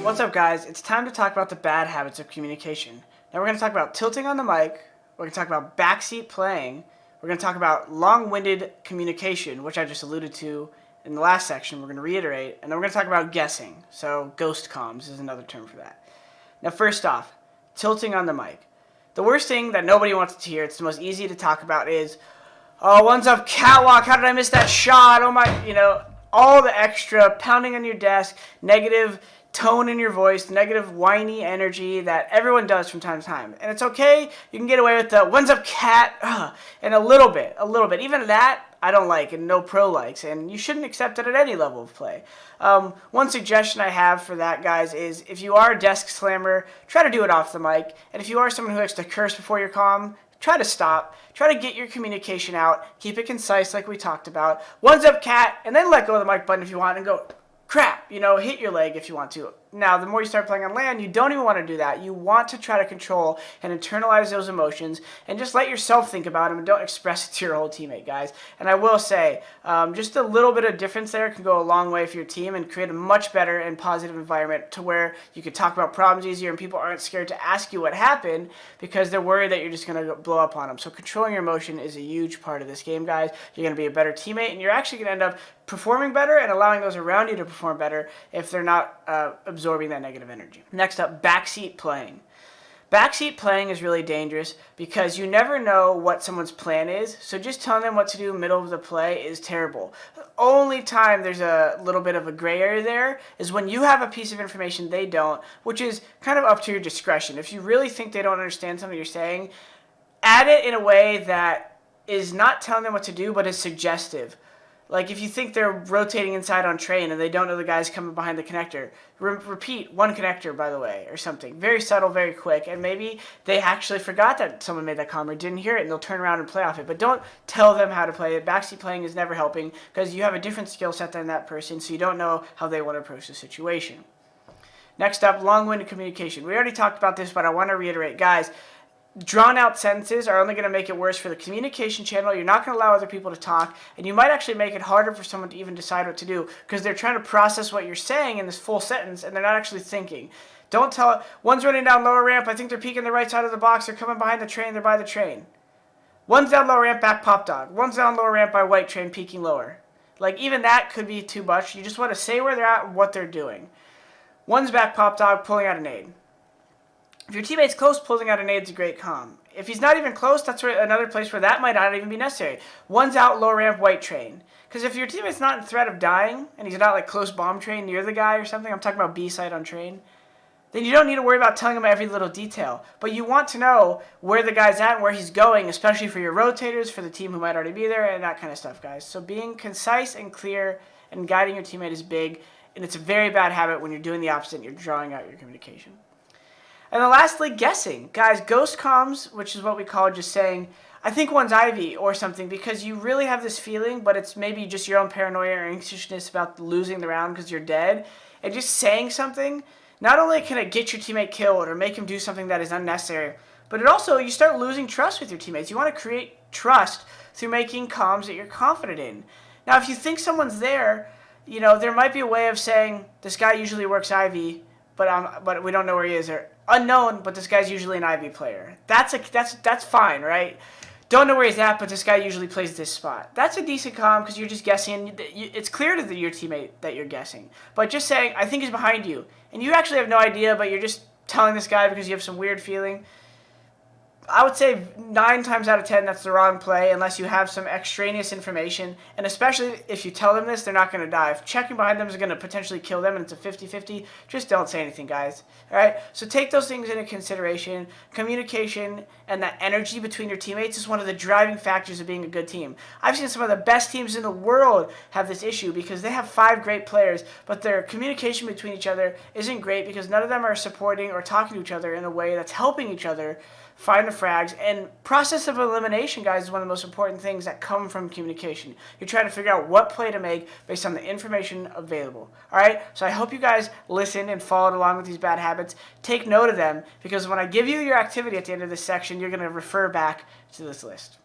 What's up, guys? It's time to talk about the bad habits of communication. Now we're going to talk about tilting on the mic, we're going to talk about backseat playing, we're going to talk about long-winded communication, which I just alluded to in the last section, we're going to reiterate, and then we're going to talk about guessing. So ghost comms is another term for that. Now first off, tilting on the mic. The worst thing that nobody wants to hear, it's the most easy to talk about, is, oh, one's up catwalk, how did I miss that shot? Oh my, all the extra pounding on your desk, negative tone in your voice, negative whiny energy that everyone does from time to time. And it's okay, you can get away with the when's up cat, and a little bit. Even that I don't like and no pro likes, and you shouldn't accept it at any level of play. One suggestion I have for that, guys, is if you are a desk slammer, try to do it off the mic. And if you are someone who likes to curse before your comm, try to stop. Try to get your communication out. Keep it concise like we talked about. One's up cat, and then let go of the mic button if you want and go, crap, hit your leg if you want to. Now, the more you start playing on LAN, you don't even want to do that. You want to try to control and internalize those emotions and just let yourself think about them and don't express it to your whole teammate, guys. And I will say, just a little bit of difference there can go a long way for your team and create a much better and positive environment to where you can talk about problems easier and people aren't scared to ask you what happened because they're worried that you're just going to blow up on them. So controlling your emotion is a huge part of this game, guys. You're going to be a better teammate and you're actually going to end up performing better and allowing those around you to perform better if they're not absorbing that negative energy. Next up, backseat playing. Backseat playing is really dangerous because you never know what someone's plan is, so just telling them what to do in the middle of the play is terrible. The only time there's a little bit of a gray area there is when you have a piece of information they don't, which is kind of up to your discretion. If you really think they don't understand something you're saying, add it in a way that is not telling them what to do, but is suggestive. Like if you think they're rotating inside on train and they don't know the guy's coming behind the connector, repeat one connector, by the way, or something. Very subtle, very quick, and maybe they actually forgot that someone made that comment or didn't hear it and they'll turn around and play off it. But don't tell them how to play it. Backseat playing is never helping because you have a different skill set than that person, so you don't know how they want to approach the situation. Next up, long-winded communication. We already talked about this, but I want to reiterate. Guys, drawn-out sentences are only going to make it worse for the communication channel. You're not going to allow other people to talk, and you might actually make it harder for someone to even decide what to do because they're trying to process what you're saying in this full sentence, and they're not actually thinking. Don't tell it, one's running down lower ramp, I think they're peeking the right side of the box, they're coming behind the train, they're by the train. One's down lower ramp, back pop dog. One's down lower ramp by white train, peeking lower. Like, even that could be too much. You just want to say where they're at and what they're doing. One's back pop dog, pulling out a nade. If your teammate's close, pulling out a nade is a great comm. If he's not even close, that's another place where that might not even be necessary. One's out, low ramp, white train. Because if your teammate's not in threat of dying, and he's not like close bomb train near the guy or something, I'm talking about B side on train, then you don't need to worry about telling him every little detail. But you want to know where the guy's at and where he's going, especially for your rotators, for the team who might already be there, and that kind of stuff, guys. So being concise and clear and guiding your teammate is big, and it's a very bad habit when you're doing the opposite and you're drawing out your communication. And then lastly, guessing. Guys, ghost comms, which is what we call just saying, I think one's Ivy or something, because you really have this feeling, but it's maybe just your own paranoia or anxiousness about losing the round because you're dead. And just saying something, not only can it get your teammate killed or make him do something that is unnecessary, but it also, you start losing trust with your teammates. You want to create trust through making comms that you're confident in. Now, if you think someone's there, there might be a way of saying, this guy usually works Ivy, but we don't know where he is, or unknown, but this guy's usually an Ivy player. That's fine, right? Don't know where he's at, but this guy usually plays this spot. That's a decent comm because you're just guessing. It's clear to your teammate that you're guessing. But just saying, I think he's behind you, and you actually have no idea, but you're just telling this guy because you have some weird feeling. I would say 9 times out of 10 that's the wrong play unless you have some extraneous information, and especially if you tell them this, they're not going to die. If checking behind them is going to potentially kill them and it's a 50-50, just don't say anything, guys. Alright, so take those things into consideration. Communication and that energy between your teammates is one of the driving factors of being a good team. I've seen some of the best teams in the world have this issue because they have 5 great players, but their communication between each other isn't great because none of them are supporting or talking to each other in a way that's helping each other find the frags. And process of elimination, guys, is one of the most important things that come from communication. You're trying to figure out what play to make based on the information available. Alright, so I hope you guys listened and followed along with these bad habits. Take note of them, because when I give you your activity at the end of this section, you're going to refer back to this list.